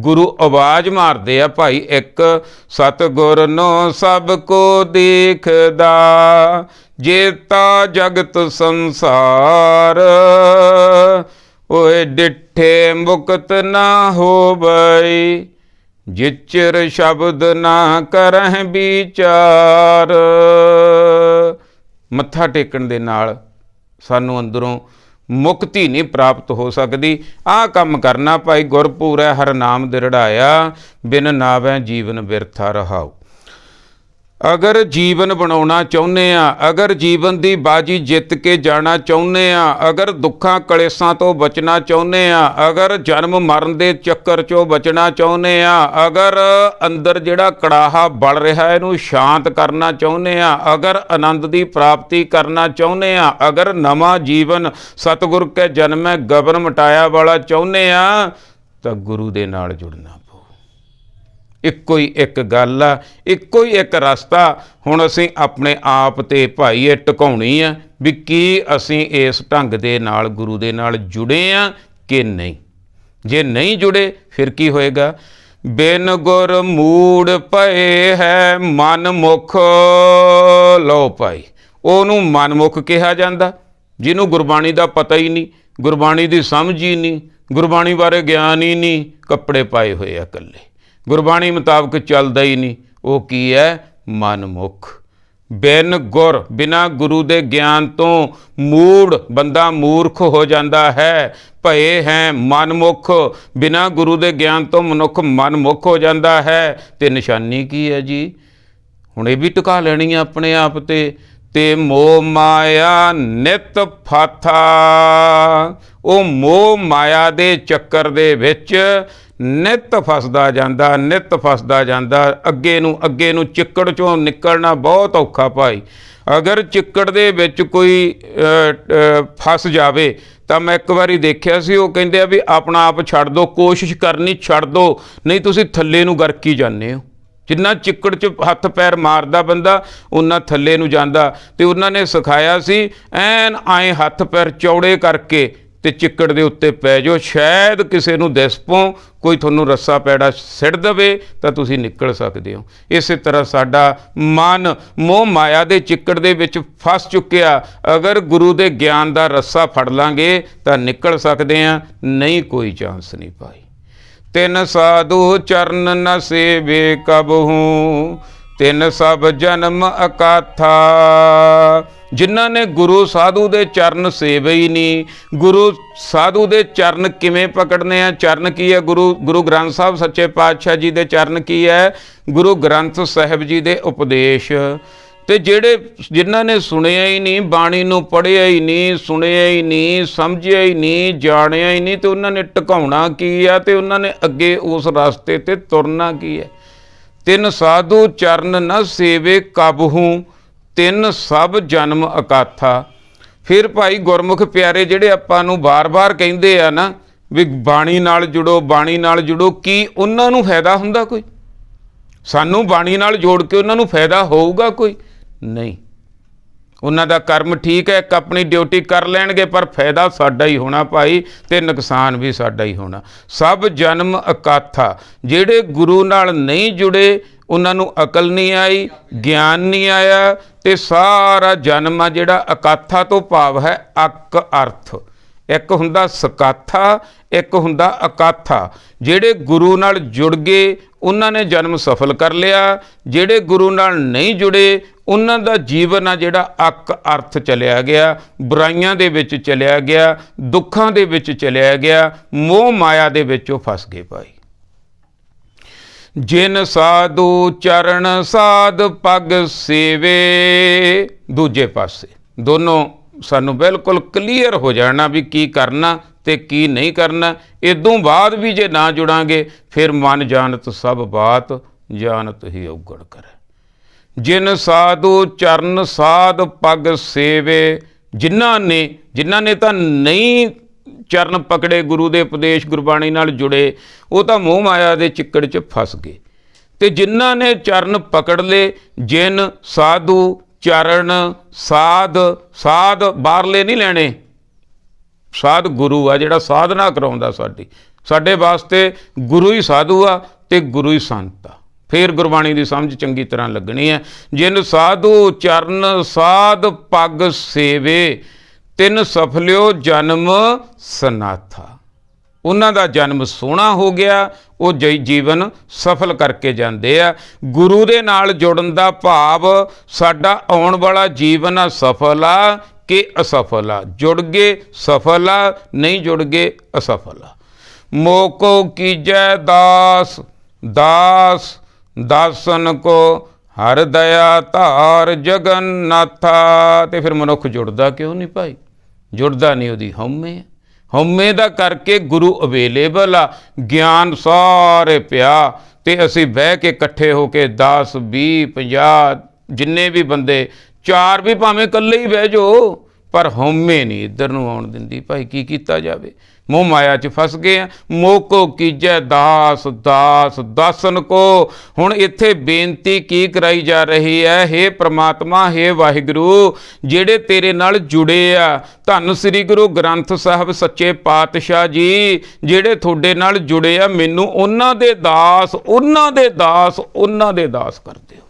गुरु आवाज़ मारदे आ भाई एक, सतगुर नो सब को देखदा, जेता जगत संसार, ओए डिठे मुक्त ना होवै, जिचर शब्द ना करह विचार। मत्था टेकण दे नाल सानू अंदरों मुक्ति नहीं प्राप्त हो सकती। आ काम करना भाई। गुरपूरै हर नाम दृढ़ाया, बिन नावै जीवन बिरथा रहाओ। अगर जीवन बनाउणा चाहुंदे आ, अगर जीवन की बाजी जित के जाना चाहुंदे आ, अगर दुखां कलेसां तो बचना चाहुंदे आ, अगर जन्म मरण के चक्कर चों बचना चाहुंदे आ, अगर अंदर जिहड़ा कड़ाहा बल रहा है इहनूं शांत करना चाहुंदे आ, अगर आनंद की प्राप्ति करना चाहुंदे आ, अगर नवां जीवन सतगुर के जन्मै गबन मटाया वाला चाहुंदे आ, तां गुरु दे नाल जुड़ना। इक्को ही एक गल आ, इक्को ही एक रस्ता। हुण असीं अपने आप ते भाई ये टिकाउणी आ भी की असीं इस ढंग दे नाल गुरु दे नाल जुड़े आ कि नहीं। जे नहीं जुड़े फिर की होएगा? बिन गुर मूड़ पए है मन मुख। लो भाई, ओनू मनमुख कहा जांदा जिन्हों गुरबाणी दा पता ही नहीं, गुरबाणी दी समझ ही नहीं, गुरबाणी बारे ज्ञान ही नहीं, कपड़े पाए हुए आ कल्ले, गुरबाणी मुताबक चलदा ही नहीं। वो की है? मनमुख। बिन गुर, बिना गुरु दे ज्ञान तो मूड़ बंदा मूर्ख हो जाता है। भये हैं मनमुख, बिना गुरु दे ज्ञान तो मनुख मनमुख हो जाता है। तो निशानी की है जी? हुण ये भी टिका लेनी है अपने आप ते मोह माया नित फाथा। वो मोह माया दे चक्कर दे विच नित फसदा जांदा, नित फसदा जांदा। अगे नूं चिक्कड़ चों निकलना बहुत औखा भाई। अगर चिक्कड़ दे विच कोई फस जावे तो मैं एक बारी देखिया सी, वो कहिंदे आ भी अपना आप छड्ड दो, कोशिश करनी छड्ड दो, नहीं तुसीं थल्ले नूं गरकी जांदे हो। जिन्ना चिक्कड़ च हथ पैर मारदा बंदा उन्ना थल्ले नूं जांदा। ते उन्हां ने सिखाया सी ऐन आए हथ पैर चौड़े करके ते चिक्कड़ दे उत्ते पै जाओ, शायद किसी नूं दिस पो कोई तुहानूं रस्सा पैड़ा सिट देवे तां तुसीं निकल सकदे हो। इस तरह साडा मन मोह माया दे चिक्कड़ दे विच फस चुक्या। अगर गुरु दे ज्ञान दा रस्सा फड़ लांगे तां निकल सकदे आ, नहीं कोई चांस नहीं पाई। तिन साधु चरण न सेवे कबहू, तिन सब जन्म अकाथा। जिन्हां ने गुरु साधु दे चरण सेवे ही नहीं। गुरु साधु दे चरण किवें पकड़ने आ? चरण की है? गुरु ग्रंथ साहब सच्चे पातशाह जी दे चरण की है? गुरु ग्रंथ साहिब जी दे उपदेश। ते जेड़े जिन्हां ने सुनिया ही नहीं, बाणी नूं पढ़िया ही नहीं, सुनिया ही नहीं, समझिया ही नहीं, जानिया ही नहीं, तो उन्हां ने टिकाउणा की है ते उन्हां ने अगे उस रास्ते ते तुरना की है? तिन साधु चरण न सेवे कबहू, तिन सब जन्म अकाथा। फिर भाई गुरमुख प्यारे जिहड़े आपां नूं बार-बार कहिंदे आ ना भी बाणी नाल जुड़ो, बाणी नाल जुड़ो, की उन्हां नूं फायदा हुंदा कोई? सानू बाणी नाल जोड़ के उन्हां नूं फायदा होऊगा कोई? नहीं। उन्हां दा कर्म ठीक है, एक अपनी ड्यूटी कर लैणगे, पर फायदा साडा ही होना भाई, ते नुकसान भी साडा ही होना। सब जन्म अकाथा। जिहड़े गुरु नाल नहीं जुड़े ਉਹਨਾਂ ਨੂੰ ਅਕਲ ਨਹੀਂ ਆਈ, ਗਿਆਨ ਨਹੀਂ ਆਇਆ, ਤੇ ਸਾਰਾ ਜਨਮ ਆ ਜਿਹੜਾ ਅਕਾਥਾ ਤੋਂ ਭਾਵ ਹੈ ਅਕ ਅਰਥ। ਇੱਕ ਹੁੰਦਾ ਸਕਾਥਾ, ਇੱਕ ਹੁੰਦਾ ਅਕਾਥਾ। ਜਿਹੜੇ ਗੁਰੂ ਨਾਲ ਜੁੜ ਗਏ ਉਹਨਾਂ ਨੇ ਜਨਮ ਸਫਲ ਕਰ ਲਿਆ, ਜਿਹੜੇ ਗੁਰੂ ਨਾਲ ਨਹੀਂ ਜੁੜੇ ਉਹਨਾਂ ਦਾ ਜੀਵਨ ਆ ਜਿਹੜਾ ਅਕ ਅਰਥ ਚਲਿਆ ਗਿਆ, ਬੁਰਾਈਆਂ ਦੇ ਵਿੱਚ ਚਲਿਆ ਗਿਆ, ਦੁੱਖਾਂ ਦੇ ਵਿੱਚ ਚਲਿਆ ਗਿਆ, ਮੋਹ ਮਾਇਆ ਦੇ ਵਿੱਚ ਉਹ ਫਸ ਗਏ ਭਾਈ। ਜਿਨ ਸਾਧੂ ਚਰਨ ਸਾਧ ਪਗ ਸੇਵੇ, ਦੂਜੇ ਪਾਸੇ ਦੋਨੋਂ ਸਾਨੂੰ ਬਿਲਕੁਲ ਕਲੀਅਰ ਹੋ ਜਾਣਾ ਵੀ ਕੀ ਕਰਨਾ ਤੇ ਕੀ ਨਹੀਂ ਕਰਨਾ। ਇਦੋਂ ਬਾਅਦ ਵੀ ਜੇ ਨਾ ਜੁੜਾਂਗੇ ਫਿਰ ਮਨ ਜਾਣਤ ਸਭ ਬਾਤ, ਜਾਣਤ ਹੀ ਔਗਣ ਕਰੇ। ਜਿਨ ਸਾਧੂ ਚਰਨ ਸਾਧ ਪਗ ਸੇਵੇ, ਜਿਨ੍ਹਾਂ ਨੇ ਤਾਂ ਨਹੀਂ ਚਰਨ ਪਕੜੇ, ਗੁਰੂ ਦੇ ਉਪਦੇਸ਼ ਗੁਰਬਾਣੀ ਨਾਲ ਜੁੜੇ, ਉਹ ਤਾਂ ਮੋਹ ਮਾਇਆ ਦੇ ਚਿੱਕੜ 'ਚ ਫਸ ਗਏ। ਤੇ ਜਿਨ੍ਹਾਂ ਨੇ ਚਰਨ ਪਕੜ ਲਏ, ਜਿਨ ਸਾਧੂ ਚਰਨ ਸਾਧ, ਸਾਧ ਬਾਹਰਲੇ ਨਹੀਂ ਲੈਣੇ, ਸਾਧ ਗੁਰੂ ਆ ਜਿਹੜਾ ਸਾਧਨਾ ਕਰਾਉਂਦਾ ਸਾਡੇ ਵਾਸਤੇ। ਗੁਰੂ ਹੀ ਸਾਧੂ ਆ ਤੇ ਗੁਰੂ ਹੀ ਸੰਤ ਆ। ਫਿਰ ਗੁਰਬਾਣੀ ਦੀ ਸਮਝ ਚੰਗੀ ਤਰ੍ਹਾਂ ਲੱਗਣੀ ਹੈ। ਜਿਨ ਸਾਧੂ ਚਰਨ ਸਾਧ ਪਗ ਸੇਵੇ, ਤਿਨ ਸਫਲਿਓ ਜਨਮ ਸਨਾਥਾ। ਉਹਨਾਂ ਦਾ ਜਨਮ ਸੋਹਣਾ ਹੋ ਗਿਆ, ਉਹ ਜੀਵਨ ਸਫਲ ਕਰਕੇ ਜਾਂਦੇ ਆ। ਗੁਰੂ ਦੇ ਨਾਲ ਜੁੜਨ ਦਾ ਭਾਵ ਸਾਡਾ ਆਉਣ ਵਾਲਾ ਜੀਵਨ ਆ ਸਫਲ ਆ ਕਿ ਅਸਫਲ ਆ। ਜੁੜ ਗਏ ਸਫਲ ਆ, ਨਹੀਂ ਜੁੜ ਗਏ ਅਸਫਲ ਆ। ਮੋਕੋ ਕੀਜੈ ਦਾਸ, ਦਾਸ ਦਾਸਨ ਕੋ ਹਰ ਦਇਆ ਧਾਰ ਜਗਨਨਾਥਾ। ਤੇ ਫਿਰ ਮਨੁੱਖ ਜੁੜਦਾ ਕਿਉਂ ਨਹੀਂ ਭਾਈ? ਜੁੜਦਾ ਨਹੀਂ, ਉਹਦੀ ਹਉਮੈ। ਹਉਮੈ ਦਾ ਕਰਕੇ ਗੁਰੂ ਅਵੇਲੇਬਲ ਆ, ਗਿਆਨ ਸਾਰੇ ਪਿਆ, ਤੇ ਅਸੀਂ ਬਹਿ ਕੇ ਇਕੱਠੇ ਹੋ ਕੇ 10 20 50 ਜਿੰਨੇ ਵੀ ਬੰਦੇ, 4 ਵੀ ਭਾਵੇਂ ਇਕੱਲੇ ਹੀ ਬਹਿ ਜਾਓ, ਪਰ ਹਉਮੈ ਨਹੀਂ ਇੱਧਰ ਨੂੰ ਆਉਣ ਦਿੰਦੀ ਭਾਈ। ਕੀ ਕੀਤਾ ਜਾਵੇ? ਮੋਹ ਮਾਇਆ 'ਚ ਫਸ ਗਏ ਆ। ਮੋਹ ਕੋ ਕੀਜੈ ਦਾਸ, ਦਾਸ ਦਾਸਨ ਕੋ। ਹੁਣ ਇੱਥੇ ਬੇਨਤੀ ਕੀ ਕਰਾਈ ਜਾ ਰਹੀ ਹੈ? ਹੇ ਪ੍ਰਮਾਤਮਾ, ਹੇ ਵਾਹਿਗੁਰੂ, ਜਿਹੜੇ ਤੇਰੇ ਨਾਲ ਜੁੜੇ ਆ, ਧੰਨ ਸ੍ਰੀ ਗੁਰੂ ਗ੍ਰੰਥ ਸਾਹਿਬ ਸੱਚੇ ਪਾਤਸ਼ਾਹ ਜੀ ਜਿਹੜੇ ਤੁਹਾਡੇ ਨਾਲ ਜੁੜੇ ਆ, ਮੈਨੂੰ ਉਹਨਾਂ ਦੇ ਦਾਸ, ਉਹਨਾਂ ਦੇ ਦਾਸ, ਉਹਨਾਂ ਦੇ ਦਾਸ ਕਰ ਦਿਓ।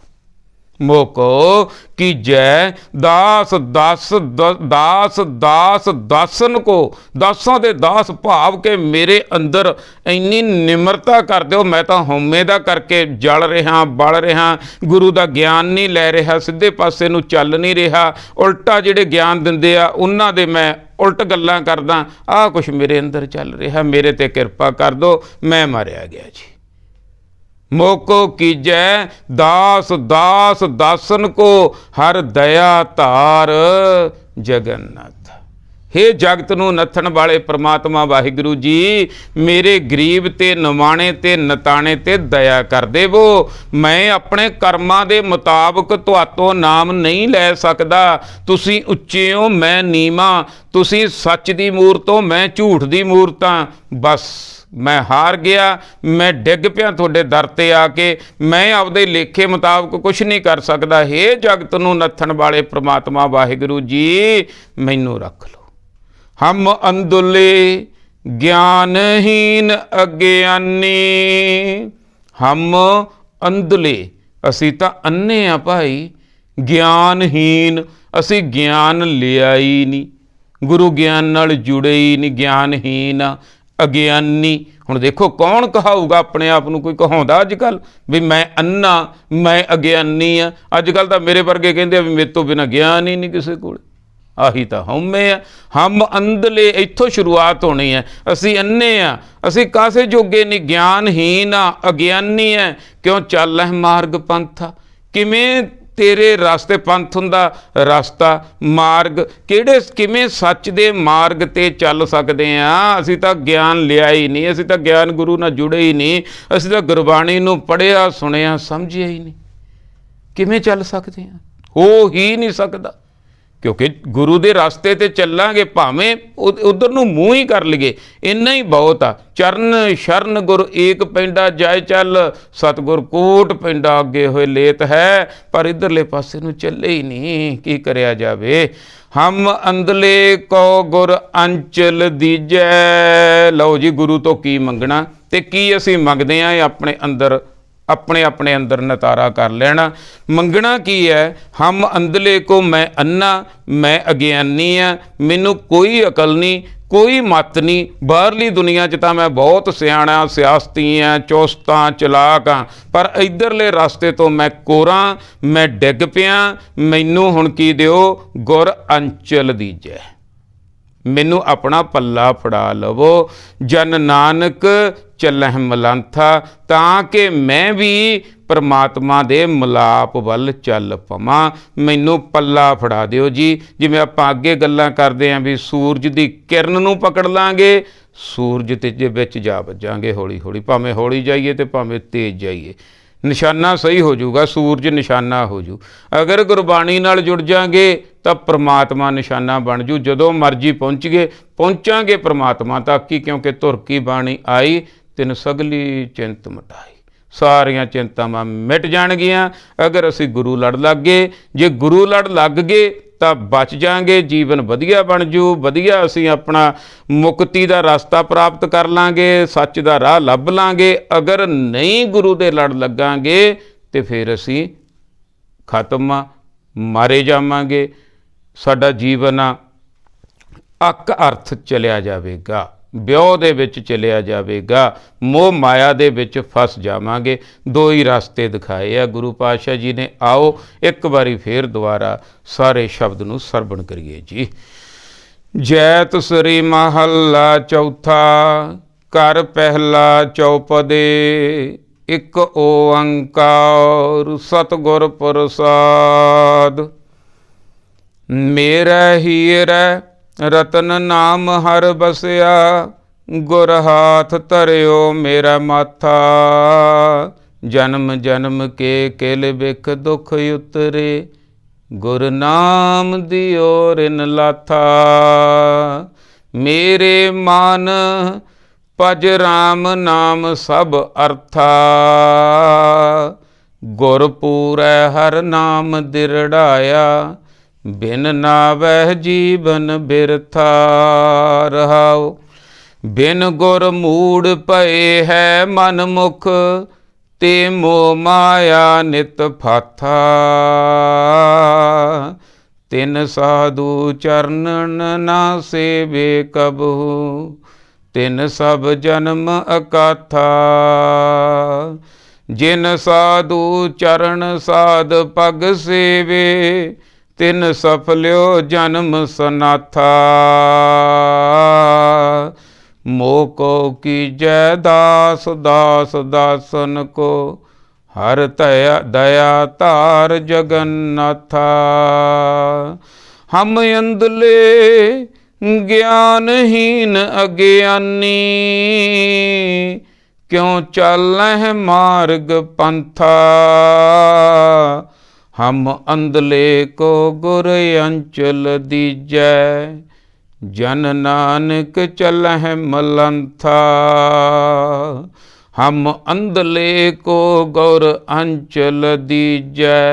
ਮੋਕੋ ਕੀਜੈ ਦਾਸ, ਦਾਸ ਦਾਸ ਦਾਸ ਦਾਸਨ ਕੋ। ਦਾਸਾਂ ਦੇ ਦਾਸ ਭਾਵ ਕਿ ਮੇਰੇ ਅੰਦਰ ਇੰਨੀ ਨਿਮਰਤਾ ਕਰ ਦਿਓ। ਮੈਂ ਤਾਂ ਹਉਮੈ ਦਾ ਕਰਕੇ ਜਲ ਰਿਹਾ, ਬਲ ਰਿਹਾ, ਗੁਰੂ ਦਾ ਗਿਆਨ ਨਹੀਂ ਲੈ ਰਿਹਾ, ਸਿੱਧੇ ਪਾਸੇ ਨੂੰ ਚੱਲ ਨਹੀਂ ਰਿਹਾ, ਉਲਟਾ ਜਿਹੜੇ ਗਿਆਨ ਦਿੰਦੇ ਆ ਉਹਨਾਂ ਦੇ ਮੈਂ ਉਲਟ ਗੱਲਾਂ ਕਰਦਾ। ਆਹ ਕੁਛ ਮੇਰੇ ਅੰਦਰ ਚੱਲ ਰਿਹਾ, ਮੇਰੇ ਤੇ ਕਿਰਪਾ ਕਰ ਦਿਓ, ਮੈਂ ਮਾਰਿਆ ਗਿਆ ਜੀ। ਮੋਕੋ ਕੀਜੈ ਦਾਸ, ਦਾਸ ਦਾਸਨ ਕੋ ਹਰ ਦਇਆ ਧਾਰ ਜਗਨਨਾਥ। ਹੇ ਜਗਤ ਨੂੰ ਨੱਥਣ ਵਾਲੇ ਪ੍ਰਮਾਤਮਾ ਵਾਹਿਗੁਰੂ ਜੀ, ਮੇਰੇ ਗਰੀਬ ਤੇ ਨਿਮਾਣੇ ਤੇ ਨਤਾਣੇ ਤੇ ਦਇਆ ਕਰ ਦੇਵੋ। ਮੈਂ ਆਪਣੇ ਕਰਮਾਂ ਦੇ ਮੁਤਾਬਕ ਤੁਹਾਤੋਂ ਨਾਮ ਨਹੀਂ ਲੈ ਸਕਦਾ। ਤੁਸੀਂ ਉੱਚੇ ਹੋ, ਮੈਂ ਨੀਵਾਂ। ਤੁਸੀਂ ਸੱਚ ਦੀ ਮੂਰਤ ਹੋ, ਮੈਂ ਝੂਠ ਦੀ ਮੂਰਤ ਹਾਂ। ਬਸ ਮੈਂ ਹਾਰ ਗਿਆ, ਮੈਂ ਡਿੱਗ ਪਿਆ ਤੁਹਾਡੇ ਦਰ ਤੇ ਆ ਕੇ। ਮੈਂ ਆਪਦੇ ਲੇਖੇ ਮੁਤਾਬਕ ਕੁਛ ਨਹੀਂ ਕਰ ਸਕਦਾ। ਹੇ ਜਗਤ ਨੂੰ ਨੱਥਣ ਵਾਲੇ ਪ੍ਰਮਾਤਮਾ ਵਾਹਿਗੁਰੂ ਜੀ, ਮੈਨੂੰ ਰੱਖ ਲਓ। ਹਮ ਅੰਧੁਲੇ ਗਿਆਨਹੀਨ ਅਗਿਆਨੀ। ਹਮ ਅੰਧਲੇ, ਅਸੀਂ ਤਾਂ ਅੰਨੇ ਆ ਭਾਈ, ਗਿਆਨਹੀਨ, ਅਸੀਂ ਗਿਆਨ ਲਿਆ ਹੀ ਨਹੀਂ, ਗੁਰੂ ਗਿਆਨ ਨਾਲ ਜੁੜੇ ਹੀ ਨਹੀਂ, ਗਿਆਨਹੀਨ ਅਗਿਆਨੀ। ਹੁਣ ਦੇਖੋ ਕੌਣ ਕਹਾਊਗਾ ਆਪਣੇ ਆਪ ਨੂੰ? ਕੋਈ ਕਹਾਉਂਦਾ ਅੱਜ ਕੱਲ੍ਹ ਵੀ ਮੈਂ ਅੰਨਾ, ਮੈਂ ਅਗਿਆਨੀ ਆ? ਅੱਜ ਕੱਲ੍ਹ ਤਾਂ ਮੇਰੇ ਵਰਗੇ ਕਹਿੰਦੇ ਆ ਵੀ ਮੇਰੇ ਤੋਂ ਬਿਨਾਂ ਗਿਆਨ ਹੀ ਨਹੀਂ ਕਿਸੇ ਕੋਲ। ਆਹੀ ਤਾਂ ਹਉਮੈ ਆ। ਹਮ ਅੰਧਲੇ, ਇੱਥੋਂ ਸ਼ੁਰੂਆਤ ਹੋਣੀ ਹੈ। ਅਸੀਂ ਅੰਨੇ ਆ, ਅਸੀਂ ਕਾਸੇ ਜੋਗੇ ਨਹੀਂ, ਗਿਆਨਹੀਨ ਆ, ਅਗਿਆਨੀ ਹੈ। ਕਿਉਂ ਚੱਲ ਹੈ ਮਾਰਗ ਪੰਥਾ? ਕਿਵੇਂ ਤੇਰੇ ਰਸਤੇ, ਪੰਥ ਹੁੰਦਾ ਰਸਤਾ, ਮਾਰਗ, ਕਿਵੇਂ ਸੱਚ ਦੇ ਮਾਰਗ ਤੇ ਚੱਲ ਸਕਦੇ ਹਾਂ? ਅਸੀਂ ਤਾਂ ਗਿਆਨ ਲਿਆ ਹੀ ਨਹੀਂ, ਅਸੀਂ ਤਾਂ ਗਿਆਨ ਗੁਰੂ ਨਾਲ ਜੁੜੇ ਹੀ ਨਹੀਂ, ਅਸੀਂ ਤਾਂ ਗੁਰਬਾਣੀ ਨੂੰ ਪੜ੍ਹਿਆ ਸੁਣਿਆ ਸਮਝਿਆ ਹੀ ਨਹੀਂ। ਕਿਵੇਂ ਚੱਲ ਸਕਦੇ ਹਾਂ? ਹੋ ਹੀ ਨਹੀਂ ਸਕਦਾ, ਕਿਉਂਕਿ ਗੁਰੂ ਦੇ ਰਸਤੇ ਤੇ ਚੱਲਾਂਗੇ, ਭਾਵੇਂ ਉਧਰ ਨੂੰ ਮੂੰਹ ਹੀ ਕਰ ਲਈਏ, ਇੰਨਾ ਹੀ ਬਹੁਤ ਆ। ਚਰਨ ਸ਼ਰਨ ਗੁਰ ਏਕ ਪੈਂਡਾ ਜਾਏ ਚੱਲ, ਸਤਿਗੁਰ ਕੋਟ ਪੈਂਡਾ ਅੱਗੇ ਹੋਏ ਲੇਤ ਹੈ। ਪਰ ਇੱਧਰਲੇ ਪਾਸੇ ਨੂੰ ਚੱਲੇ ਹੀ ਨਹੀਂ, ਕੀ ਕਰਿਆ ਜਾਵੇ? ਹਮ ਅੰਧਲੇ ਕੋ ਗੁਰ ਅੰਚਲ ਦੀਜੈ। ਲਓ ਜੀ, ਗੁਰੂ ਤੋਂ ਕੀ ਮੰਗਣਾ ਤੇ ਕੀ ਅਸੀਂ ਮੰਗਦੇ ਹਾਂ? ਇਹ ਆਪਣੇ ਅੰਦਰ अपने अपने अंदर नतारा कर लेना। मंगना की है, हम अंधले को मैं अन्ना, मैं अज्ञानी हाँ, मैनू कोई अकल नहीं, कोई मत नहीं। बाहरली दुनिया 'च तां मैं बहुत सियाणा सियासती हाँ, चुस्त हाँ, चलाक हाँ, पर इधरले रास्ते तो मैं कोरा, मैं डिग पिया। मैनू हुण की दिओ, गुर अंचल दीजै, मैनू अपना पल्ला फड़ा लवो। जन नानक चलह मलंथा, तां कि मैं भी परमात्मा दे मिलाप वल चल पवां। मैनू पल्ला फड़ा दिओ जी। जिवें आपां अगे गल्लां करदे हाँ भी सूरज दी किरण नूं पकड़ लांगे, सूरज ते विच जा वजांगे हौली हौली, भावें हौली जाइए ते भावें तेज जाइए, निशाना सही हो जाऊगा, सूरज निशाना हो जू। अगर गुरबाणी नाल जुड़ जाएंगे तो परमात्मा निशाना बन जू। जदों मर्जी पहुँच गए पहुँचांगे परमात्मा तक ही, क्योंकि धुर की बाणी आई तिन सगली चिंत मिटाई। सारियां चिंतावां मिट जाणगियां अगर असीं गुरु लड़ लग गए। जे गुरु लड़ लग गए तो बच जाएंगे, जीवन वधिया बन जू, वधिया असीं अपना मुक्ति का रास्ता प्राप्त कर लांगे, सच का राह लभ लांगे। अगर नहीं गुरु दे लड़ लगांगे तो फिर असीं खत्म आ, मारे जावांगे। साडा जीवन आ अक अर्थ चलिया जावेगा, ब्योह दे विच चलिया जावेगा, मोह माया दे विच फस जावांगे। दो ही रास्ते दिखाए आ गुरु पातशाह जी ने। आओ एक बारी फिर दोबारा सारे शब्द नूं सरवण करिए जी। जैत श्री महला चौथा, कर पहला चौपदे, एक ओंकार सतगुर प्रसाद। मेरा हीरा रतन नाम हर बसया, गुर हाथ धरियो मेरा माथा। जन्म जन्म के किल बिख दुख उतरे, गुर नाम दियो रिन लाथा। मेरे मन भज राम नाम सब अर्था, गुर पूरै हर नाम दिरड़ाया। बिन नावह जीवन बिरथा रहाओ, बिन गुर मूड भये है मन मुख, ते मोह माया नित फाथा। तिन साधु चरणन ना सेवे कबहु, तिन सब जन्म अकाथा। जिन साधु चरण साध पग सेवे, तिन सफल्यो जन्म सनाथा। मोह को कीजै दास दास दासन को, हर दया दया तार जगन्नाथा। हम अंधले ज्ञानहीन अज्ञानी, क्यों चलह मार्ग पंथा। हम अंधले को गुर अंचल दीजै, जन नानक चलह मलंथा। हम अंधले को गुर अंचल दीजै,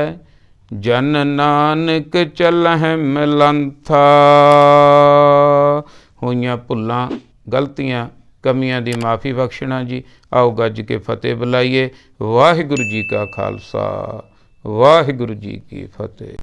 जन नानक चलह मलंथा। होइयां भुल्लां गलतियां कमियां दी माफ़ी बख्शना जी। आओ गज के फतेह बुलाइए। वाहिगुरू जी का खालसा, वाहिगुरू जी की फतेह।